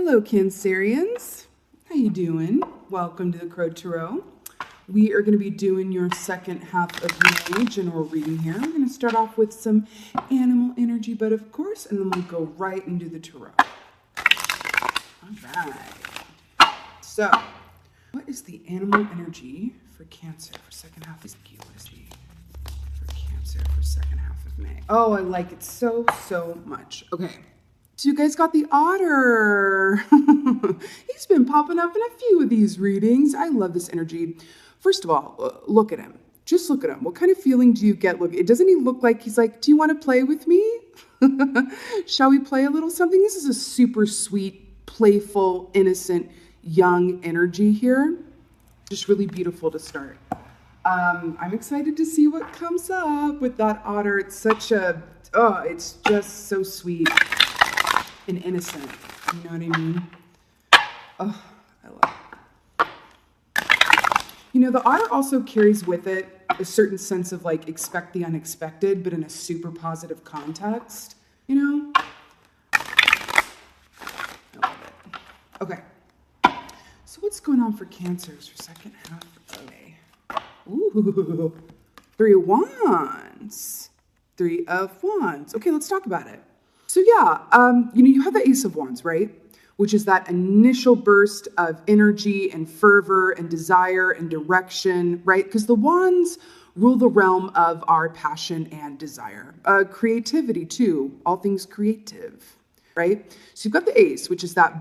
Hello, Cancerians. How you doing? Welcome to the Crow Tarot. We are going to be doing your second half of May general reading here. We're going to start off with some animal energy, but of course, and then we'll go right into the tarot. All right. So, what is the animal energy for Cancer for second half of May? What is the for Cancer for second half of May? Oh, I like it so much. Okay. So you guys got the otter. He's been popping up in a few of these readings. I love this energy. First of all, look at him. Just look at him. What kind of feeling do you get? Look, doesn't he look like he's like, do you want to play with me? Shall we play a little something? This is a super sweet, playful, innocent, young energy here. Just really beautiful to start. I'm excited to see what comes up with that otter. It's such a, it's just so sweet and innocent. You know what I mean? Oh, I love it. You know, the otter also carries with it a certain sense of like expect the unexpected, but in a super positive context, you know? I love it. Okay. So what's going on for Cancers for second half of May? Ooh, 3 of Wands. 3 of Wands. Okay, let's talk about it. So yeah, you have the Ace of Wands, right? Which is that initial burst of energy and fervor and desire and direction, right? Because the wands rule the realm of our passion and desire. Creativity too, all things creative, right? So you've got the Ace, which is that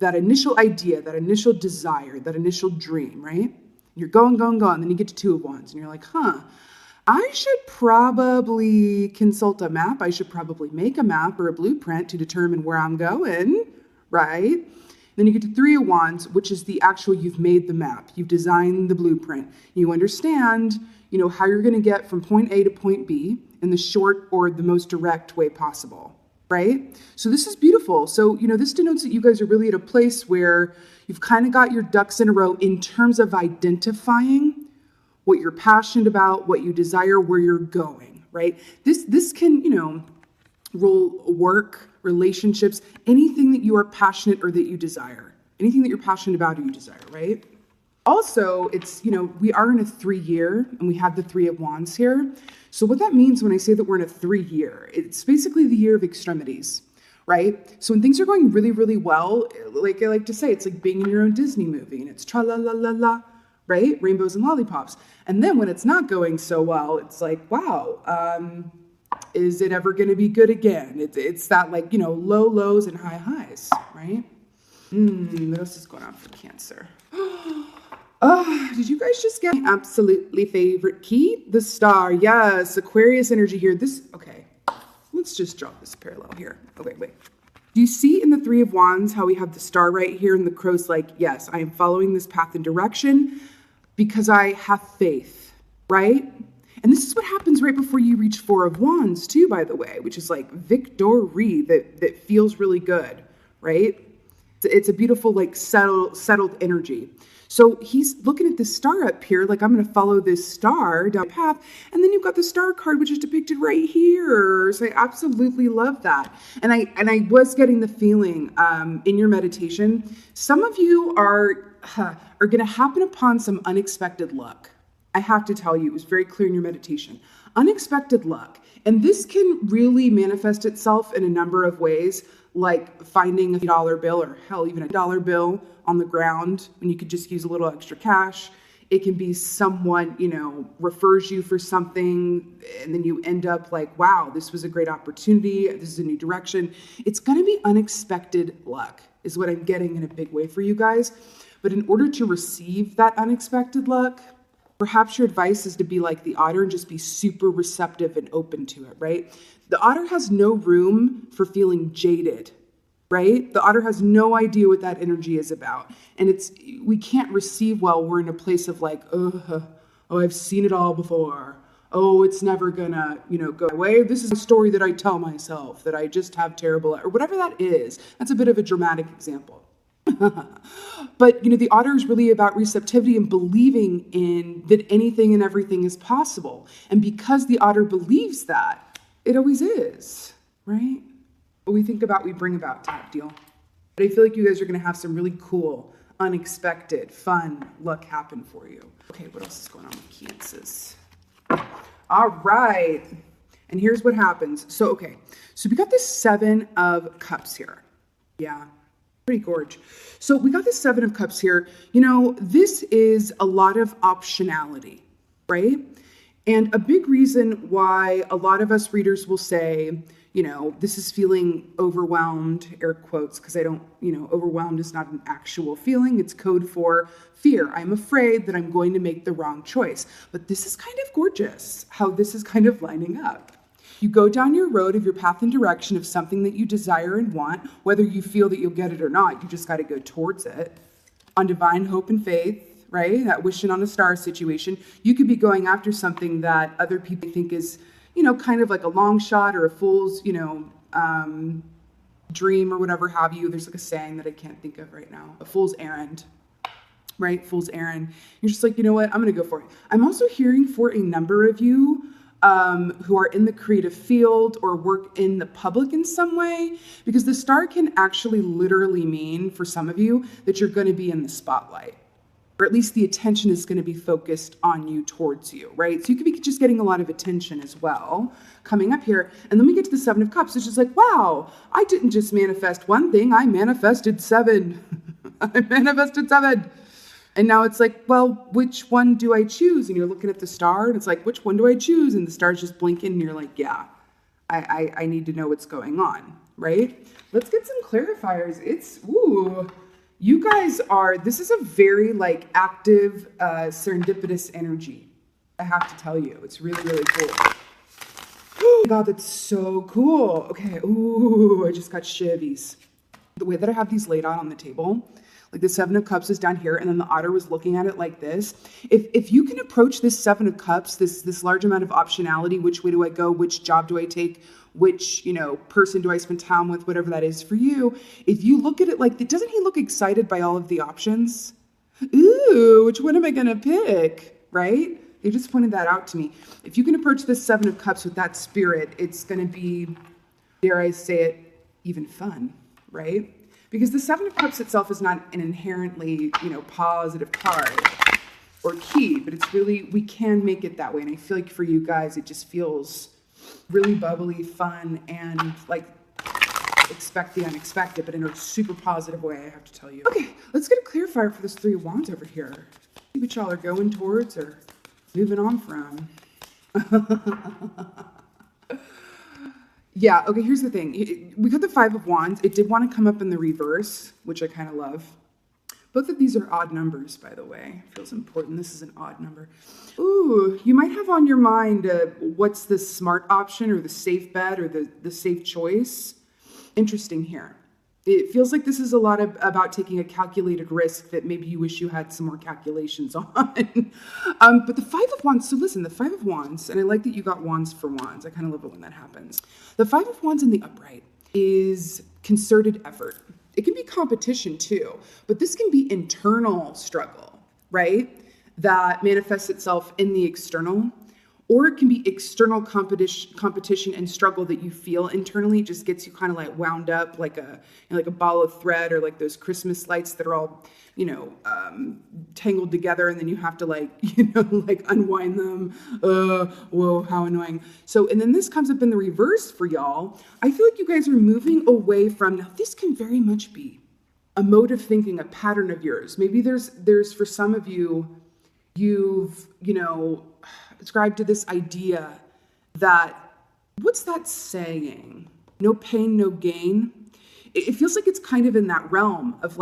initial idea, that initial desire, that initial dream, right? You're going, then you get to 2 of Wands and you're like, I should probably consult a map. I should probably make a map or a blueprint to determine where I'm going, right? Then you get to 3 of Wands, which is the actual, you've made the map. You've designed the blueprint. You understand, how you're going to get from point A to point B in the short or the most direct way possible, right? So this is beautiful. So, this denotes that you guys are really at a place where you've kind of got your ducks in a row in terms of identifying what you're passionate about, what you desire, where you're going, right? This can, roll work, relationships, anything that you are passionate or that you desire, anything that you're passionate about or you desire, right? Also, it's, we are in a 3-year and we have the 3 of Wands here. So what that means when I say that we're in a 3-year, it's basically the year of extremities, right? So when things are going really, really well, like I like to say, it's like being in your own Disney movie and it's tra-la-la-la-la, right? Rainbows and lollipops. And then when it's not going so well, it's like, wow, is it ever going to be good again? It's that like, low lows and high highs, right? What else is going on for Cancer? Did you guys just get my absolutely favorite key? The star. Yes, Aquarius energy here. Okay, let's just draw this parallel here. Okay, wait. Do you see in the 3 of Wands how we have the star right here and the crow's like, yes, I am following this path and direction because I have faith, right? And this is what happens right before you reach 4 of Wands too, by the way, which is like victory that feels really good, right? It's a beautiful, like settled energy. So he's looking at this star up here, like I'm going to follow this star down the path. And then you've got the star card, which is depicted right here. So I absolutely love that. And I was getting the feeling in your meditation, some of you are going to happen upon some unexpected luck. I have to tell you, it was very clear in your meditation. Unexpected luck. And this can really manifest itself in a number of ways, like finding a $1 bill or hell, even a $1 bill on the ground when you could just use a little extra cash. It can be someone, refers you for something and then you end up like, wow, this was a great opportunity. This is a new direction. It's going to be unexpected luck is what I'm getting in a big way for you guys. But in order to receive that unexpected luck, perhaps your advice is to be like the otter and just be super receptive and open to it, right? The otter has no room for feeling jaded, right? The otter has no idea what that energy is about. And we can't receive well. We're in a place of like, oh, I've seen it all before. Oh, it's never gonna, go away. This is a story that I tell myself that I just have terrible, or whatever that is. That's a bit of a dramatic example. But, the otter is really about receptivity and believing in that anything and everything is possible. And because the otter believes that, it always is, right? What we think about, we bring about type deal. But I feel like you guys are going to have some really cool, unexpected, fun luck happen for you. Okay, what else is going on with Cancers? All right. And here's what happens. So we got this 7 of Cups here. Yeah, pretty gorge. So we got this 7 of Cups here. This is a lot of optionality, right? And a big reason why a lot of us readers will say, this is feeling overwhelmed, air quotes, because I don't, overwhelmed is not an actual feeling. It's code for fear. I'm afraid that I'm going to make the wrong choice. But this is kind of gorgeous how this is kind of lining up. You go down your road of your path and direction of something that you desire and want, whether you feel that you'll get it or not, you just got to go towards it. On divine hope and faith, right? That wishing on a star situation. You could be going after something that other people think is, kind of like a long shot or a fool's, dream or whatever have you. There's like a saying that I can't think of right now. A fool's errand, right? Fool's errand. You're just like, you know what? I'm going to go for it. I'm also hearing for a number of you who are in the creative field or work in the public in some way, because the star can actually literally mean for some of you that you're going to be in the spotlight. Or at least the attention is going to be focused on you, towards you, right? So you could be just getting a lot of attention as well coming up here. And then we get to the 7 of Cups. It's just like, wow, I didn't just manifest one thing. I manifested 7. I manifested 7. And now it's like, well, which one do I choose? And you're looking at the star and it's like, which one do I choose? And the star's just blinking and you're like, yeah, I need to know what's going on, right? Let's get some clarifiers. You guys this is a very active, serendipitous energy. I have to tell you, it's really, really cool. Oh my God, that's so cool. Okay, I just got shivies. The way that I have these laid out on the table, the 7 of Cups is down here, and then the otter was looking at it like this. If you can approach this 7 of Cups, this large amount of optionality, which way do I go, which job do I take, which, person do I spend time with, whatever that is for you. If you look at it doesn't he look excited by all of the options? Ooh, which one am I going to pick, right? They just pointed that out to me. If you can approach this 7 of Cups with that spirit, it's going to be, dare I say it, even fun, right? Because the 7 of Cups itself is not an inherently, positive card or key, but it's really, we can make it that way. And I feel like for you guys, it just feels really bubbly, fun, and expect the unexpected, but in a super positive way, I have to tell you. Okay, let's get a clarifier for this 3 of Wands over here. See what y'all are going towards or moving on from. Yeah, okay, here's the thing. We got the 5 of Wands. It did want to come up in the reverse, which I kind of love. Both of these are odd numbers, by the way. Feels important. This is an odd number. Ooh, you might have on your mind what's the smart option or the safe bet or the safe choice. Interesting here. It feels like this is a lot about taking a calculated risk that maybe you wish you had some more calculations on. But the 5 of Wands, so listen, the 5 of Wands, and I like that you got Wands for Wands. I kind of love it when that happens. The 5 of Wands in the upright is concerted effort. It can be competition too, but this can be internal struggle, right? That manifests itself in the external. Or it can be external competition and struggle that you feel internally. It just gets you kind of wound up like a ball of thread, or like those Christmas lights that are all, tangled together, and then you have to unwind them. Whoa, how annoying. So, and then this comes up in the reverse for y'all. I feel like you guys are moving away from, now this can very much be a mode of thinking, a pattern of yours. Maybe there's for some of you, you've, ascribed to this idea that, what's that saying? No pain, no gain. It feels like it's kind of in that realm of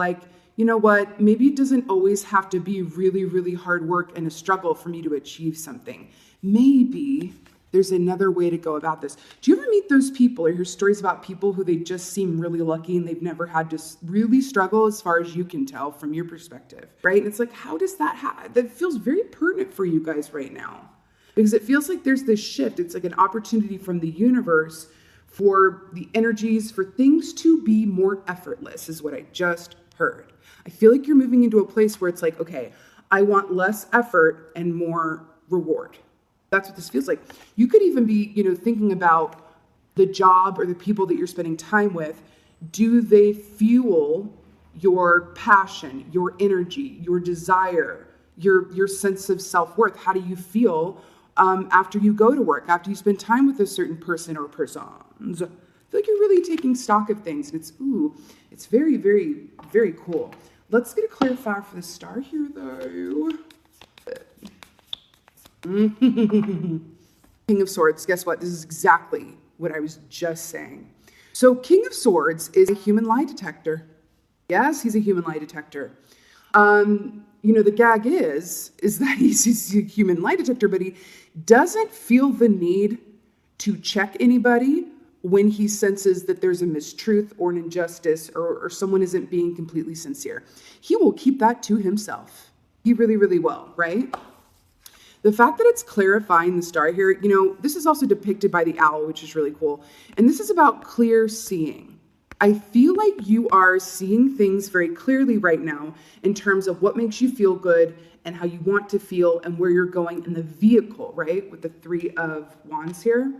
you know what, maybe it doesn't always have to be really, really hard work and a struggle for me to achieve something. Maybe there's another way to go about this. Do you ever meet those people or hear stories about people who they just seem really lucky and they've never had to really struggle as far as you can tell from your perspective, right? And it's like, how does that happen? That feels very pertinent for you guys right now. Because it feels like there's this shift. It's like an opportunity from the universe for the energies, for things to be more effortless, is what I just heard. I feel like you're moving into a place where it's like, okay, I want less effort and more reward. That's what this feels like. You could even be, thinking about the job or the people that you're spending time with. Do they fuel your passion, your energy, your desire, your sense of self-worth? How do you feel after you go to work, after you spend time with a certain person or persons? I feel like you're really taking stock of things, and it's very, very, very cool. Let's get a clarifier for the star here, though. King of Swords, guess what? This is exactly what I was just saying. So King of Swords is a human lie detector. Yes, he's a human lie detector. The gag is that he's a human lie detector, but he doesn't feel the need to check anybody when he senses that there's a mistruth or an injustice or someone isn't being completely sincere. He will keep that to himself. He really, really will, right? The fact that it's clarifying the star here, this is also depicted by the owl, which is really cool. And this is about clear seeing. I feel like you are seeing things very clearly right now in terms of what makes you feel good and how you want to feel and where you're going in the vehicle, right? With the 3 of Wands here,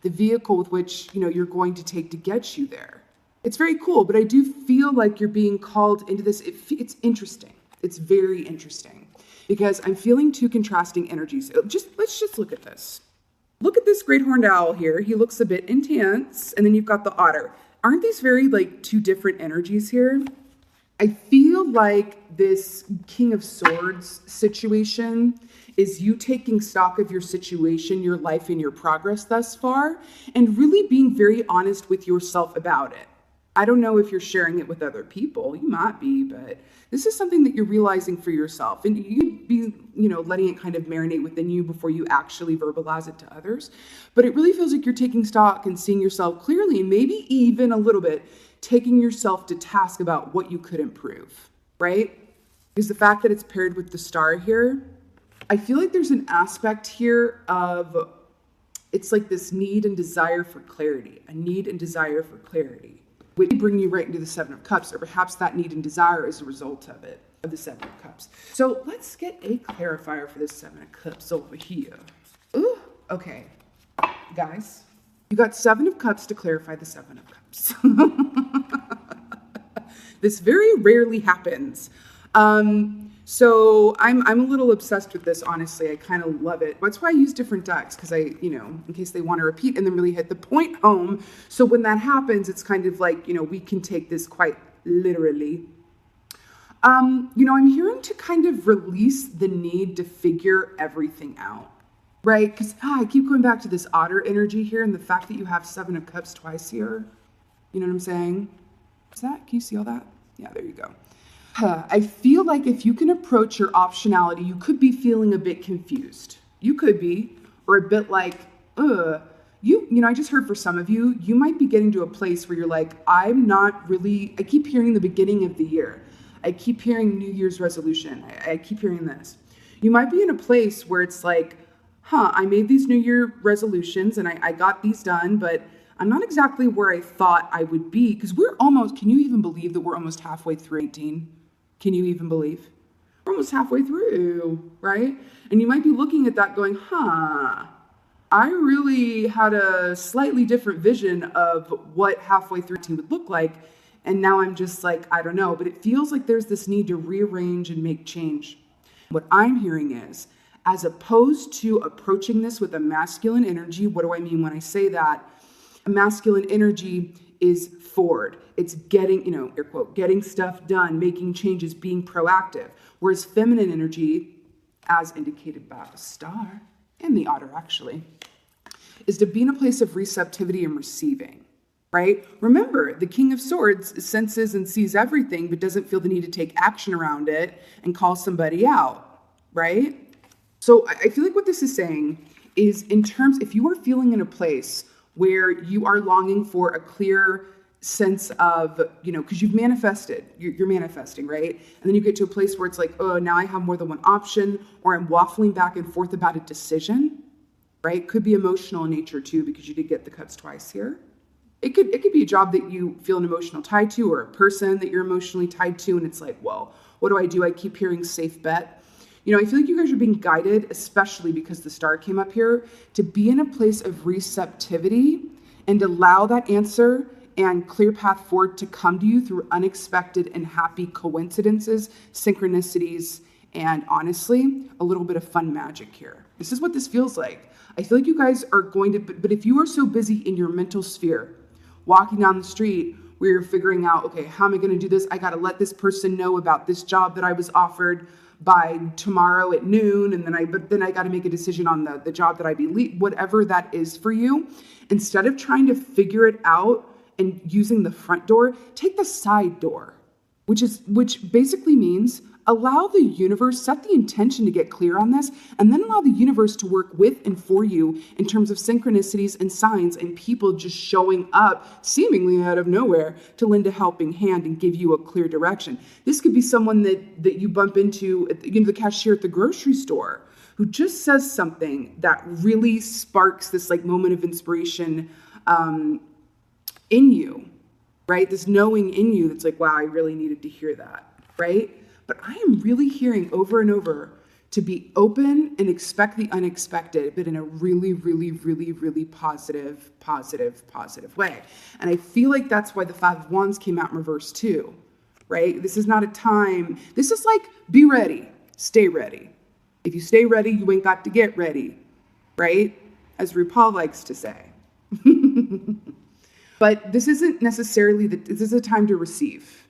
the vehicle with which, you're going to take to get you there. It's very cool, but I do feel like you're being called into this. It's interesting. It's very interesting because I'm feeling 2 contrasting energies. Let's just look at this. Look at this great horned owl here. He looks a bit intense, and then you've got the otter. Aren't these very 2 different energies here? I feel like this King of Swords situation is you taking stock of your situation, your life, and your progress thus far, and really being very honest with yourself about it. I don't know if you're sharing it with other people. You might be, but this is something that you're realizing for yourself. And you'd be, letting it kind of marinate within you before you actually verbalize it to others. But it really feels like you're taking stock and seeing yourself clearly, and maybe even a little bit taking yourself to task about what you could improve, right? Because the fact that it's paired with the star here, I feel like there's an aspect here of, it's like this need and desire for clarity, a need and desire for clarity, which bring you right into the 7 of Cups, or perhaps that need and desire is a result of it, of the 7 of Cups. So let's get a clarifier for this 7 of Cups over here. Ooh, okay. Guys, you got 7 of Cups to clarify the 7 of Cups. This very rarely happens. So I'm a little obsessed with this, honestly. I kind of love it. That's why I use different decks, because in case they want to repeat and then really hit the point home. So when that happens, it's kind of like, we can take this quite literally. I'm hearing to kind of release the need to figure everything out, right? Because I keep going back to this otter energy here and the fact that you have 7 of Cups twice here. You know what I'm saying? Can you see all that? Yeah, there you go. I feel like if you can approach your optionality, you could be feeling a bit confused. You could be, or a bit like, I just heard for some of you, you might be getting to a place where you're like, I keep hearing the beginning of the year. I keep hearing New Year's resolution. I keep hearing this. You might be in a place where it's like, I made these New Year resolutions and I got these done, but I'm not exactly where I thought I would be, because can you even believe that we're almost halfway through 18? Can you even believe? We're almost halfway through, right? And you might be looking at that going, I really had a slightly different vision of what halfway through 18 would look like. And now I'm just like, I don't know, but it feels like there's this need to rearrange and make change. What I'm hearing is, as opposed to approaching this with a masculine energy, what do I mean when I say that? A masculine energy is forward. It's getting, air quote, getting stuff done, making changes, being proactive. Whereas feminine energy, as indicated by the star and the otter actually, is to be in a place of receptivity and receiving, right? Remember, the King of Swords senses and sees everything, but doesn't feel the need to take action around it and call somebody out, right? So I feel like what this is saying is, if you are feeling in a place where you are longing for a clear sense of, because you've manifested, you're manifesting, right? And then you get to a place where it's like, oh, now I have more than one option, or I'm waffling back and forth about a decision, right? Could be emotional in nature too, because you did get the Cups twice here. It could be a job that you feel an emotional tie to, or a person that you're emotionally tied to, and it's like, well, what do? I keep hearing safe bet. I feel like you guys are being guided, especially because the star came up here, to be in a place of receptivity and allow that answer and clear path forward to come to you through unexpected and happy coincidences, synchronicities, and honestly, a little bit of fun magic here. This is what this feels like. I feel like you guys are going to, but if you are so busy in your mental sphere, walking down the street where you're figuring out, okay, how am I going to do this? I got to let this person know about this job that I was offered by tomorrow at noon. And then I got to make a decision on the job that whatever that is for you. Instead of trying to figure it out and using the front door, take the side door, which basically means allow the universe, set the intention to get clear on this, and then allow the universe to work with and for you in terms of synchronicities and signs and people just showing up seemingly out of nowhere to lend a helping hand and give you a clear direction. This could be someone that you bump into, the cashier at the grocery store, who just says something that really sparks this like moment of inspiration in you, right? This knowing in you that's like, wow, I really needed to hear that, right? But I am really hearing over and over to be open and expect the unexpected, but in a really, really, really, really positive way. And I feel like that's why the Five of Wands came out in reverse too, right? This is not a time, this is like, be ready, stay ready. If you stay ready, you ain't got to get ready, right? As RuPaul likes to say. But this isn't necessarily, this is a time to receive,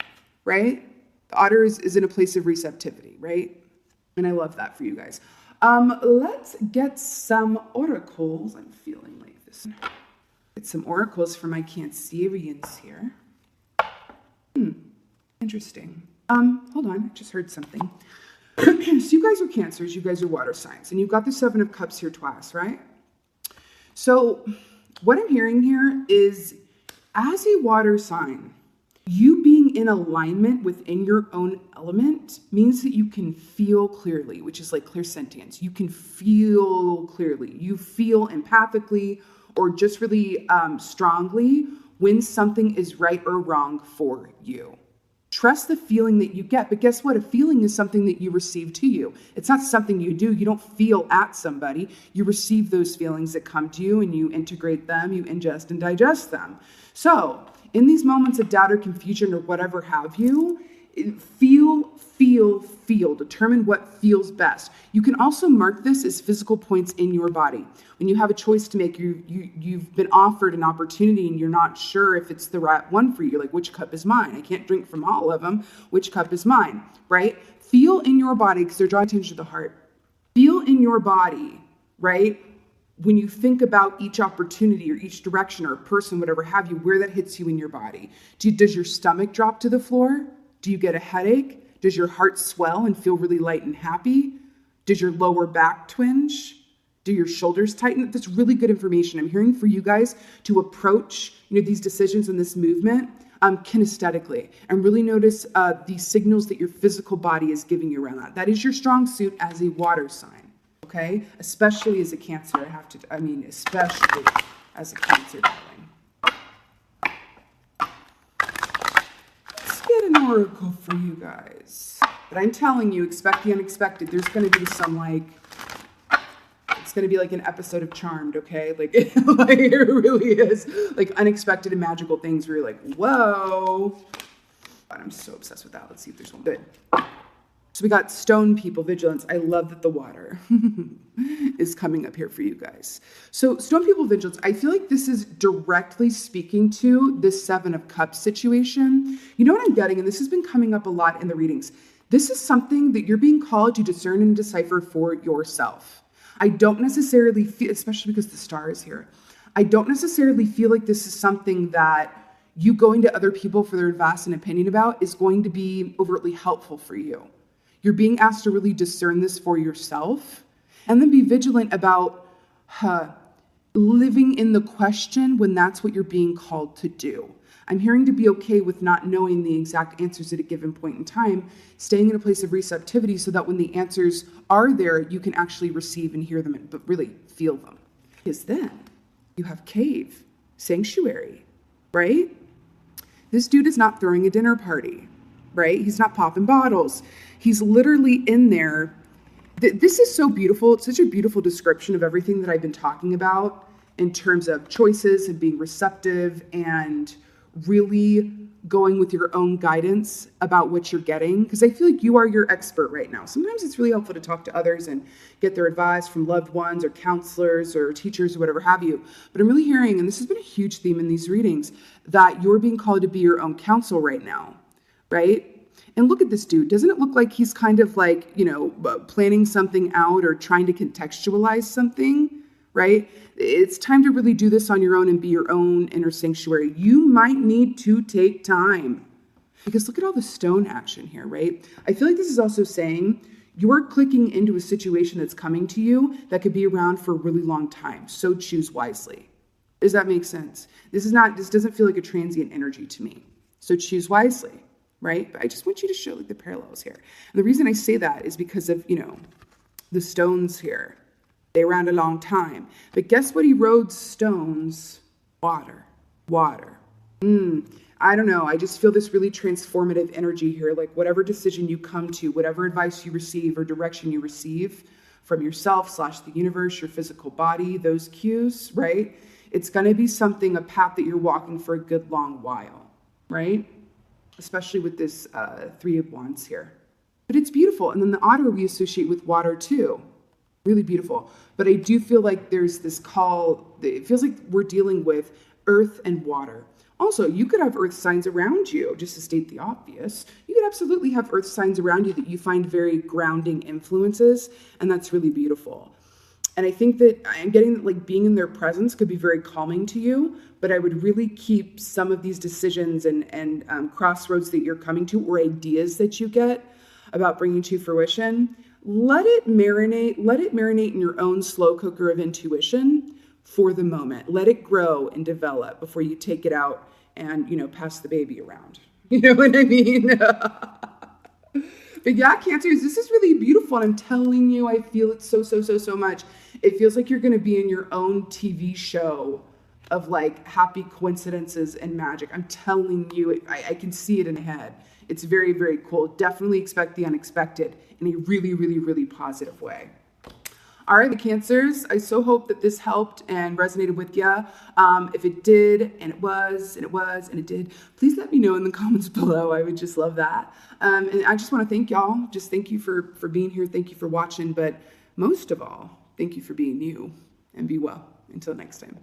right? The otter is in a place of receptivity, right? And I love that for you guys. Let's get some oracles. I'm feeling like this. Get some oracles for my Cancerians here. Interesting. Hold on, I just heard something. So you guys are Cancers, you guys are water signs, and you've got the Seven of Cups here twice, right? So what I'm hearing here is, as a water sign, you being in alignment within your own element means that you can feel clearly, which is like clairsentience. You can feel clearly. You feel empathically or just really strongly when something is right or wrong for you. Trust the feeling that you get. But guess what? A feeling is something that you receive to you. It's not something you do. You don't feel at somebody. You receive those feelings that come to you and you integrate them, you ingest and digest them. So in these moments of doubt or confusion or whatever have you, feel, determine what feels best. You can also mark this as physical points in your body. When you have a choice to make, you've been offered an opportunity and you're not sure if it's the right one for you. Like, which cup is mine? I can't drink from all of them. Which cup is mine, right? Feel in your body, because they're drawing attention to the heart. Feel in your body, right? When you think about each opportunity or each direction or person, whatever have you, where that hits you in your body. Does your stomach drop to the floor? Do you get a headache? Does your heart swell and feel really light and happy? Does your lower back twinge? Do your shoulders tighten? That's really good information. I'm hearing for you guys to approach these decisions and this movement kinesthetically and really notice the signals that your physical body is giving you around that. That is your strong suit as a water sign. Okay, especially as a Cancer, especially as a Cancer, darling. Let's get an oracle for you guys. But I'm telling you, expect the unexpected. There's going to be some it's going to be like an episode of Charmed, okay? Like it really is. Like unexpected and magical things where you're like, whoa. God, I'm so obsessed with that. Let's see if there's one good. So we got stone people, vigilance. I love that the water is coming up here for you guys. So stone people, vigilance. I feel like this is directly speaking to this Seven of Cups situation. You know what I'm getting? And this has been coming up a lot in the readings. This is something that you're being called to discern and decipher for yourself. I don't necessarily feel, especially because the star is here, I don't necessarily feel like this is something that you going to other people for their advice and opinion about is going to be overtly helpful for you. You're being asked to really discern this for yourself and then be vigilant about living in the question when that's what you're being called to do. I'm hearing to be okay with not knowing the exact answers at a given point in time, staying in a place of receptivity so that when the answers are there, you can actually receive and hear them, but really feel them. Because then you have cave, sanctuary, right? This dude is not throwing a dinner party, right? He's not popping bottles. He's literally in there. This is so beautiful. It's such a beautiful description of everything that I've been talking about in terms of choices and being receptive and really going with your own guidance about what you're getting, because I feel like you are your expert right now. Sometimes it's really helpful to talk to others and get their advice from loved ones or counselors or teachers or whatever have you. But I'm really hearing, and this has been a huge theme in these readings, that you're being called to be your own counsel right now, right? And look at this dude. Doesn't it look like he's kind of like, planning something out or trying to contextualize something, right? It's time to really do this on your own and be your own inner sanctuary. You might need to take time, because look at all the stone action here, right? I feel like this is also saying you're clicking into a situation that's coming to you that could be around for a really long time. So choose wisely. Does that make sense? This doesn't feel like a transient energy to me. So choose wisely. Right? But I just want you to show like the parallels here. And the reason I say that is because of, the stones here. They around a long time. But guess what erodes stones? Water. I don't know. I just feel this really transformative energy here. Like whatever decision you come to, whatever advice you receive or direction you receive from yourself / the universe, your physical body, those cues, right? It's going to be a path that you're walking for a good long while, right? Especially with this 3 of Wands here. But it's beautiful. And then the otter we associate with water too. Really beautiful. But I do feel like there's this call. It feels like we're dealing with earth and water. Also, you could have earth signs around you, just to state the obvious. You could absolutely have earth signs around you that you find very grounding influences. And that's really beautiful. And I think that I'm getting that like being in their presence could be very calming to you, but I would really keep some of these decisions and crossroads that you're coming to or ideas that you get about bringing to fruition. Let it marinate in your own slow cooker of intuition for the moment. Let it grow and develop before you take it out and, pass the baby around. You know what I mean? But yeah, Cancers, this is really beautiful. And I'm telling you, I feel it so much. It feels like you're going to be in your own TV show of like happy coincidences and magic. I'm telling you, I can see it in my head. It's very, very cool. Definitely expect the unexpected in a really, really, really positive way. All right, the Cancers, I so hope that this helped and resonated with you. If it did, and it did, please let me know in the comments below. I would just love that. And I just want to thank y'all. Just thank you for being here. Thank you for watching. But most of all, thank you for being you, and be well. Until next time.